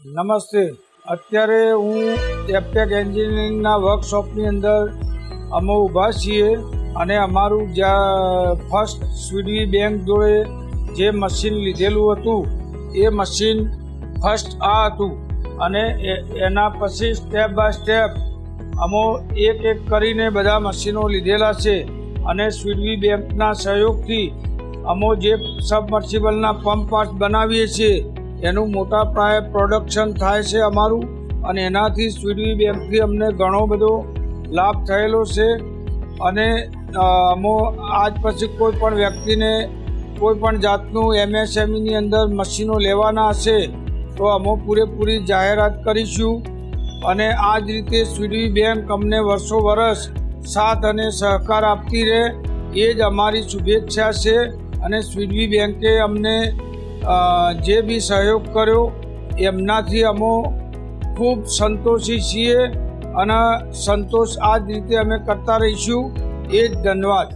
નમસ્તે. અત્યારે હું એપટેક એન્જિનિયરિંગના વર્કશોપની અંદર અમે ઊભા છીએ અને અમારું જ્યાં ફર્સ્ટ સ્વીડવી બેંક જોડે જે મશીન લીધેલું હતું એ મશીન ફર્સ્ટ આ હતું અને એના પછી સ્ટેપ બાય સ્ટેપ અમે એક એક કરીને બધા મશીનો લીધેલા છે અને સ્વીડવી બેંકના સહયોગથી અમે જે સબમર્સિબલના પંપ પાર્ટ બનાવીએ છીએ એનું મોટા પાયે પ્રોડક્શન થાય છે અમારું, અને એનાથી સ્વીડવી બેંકથી અમને ઘણો બધો લાભ થયેલો છે. અને અમે આજ પછી કોઈ પણ વ્યક્તિને કોઈ પણ જાતનું MSMEની અંદર મશીનો લેવાના હશે તો અમે પૂરેપૂરી જાહેરાત કરીશું. અને આ જ રીતે સ્વીડવી બેંક અમને વર્ષો વર્ષ સાથ અને સહકાર આપતી રહે એ જ અમારી શુભેચ્છા છે. અને સ્વીડવી બેંકે અમને જે બી સહયોગ કર્યો એમનાથી અમે ખૂબ સંતોષી છીએ અને સંતોષ આ જ રીતે અમે કરતા રહીશું. એ જ ધન્યવાદ.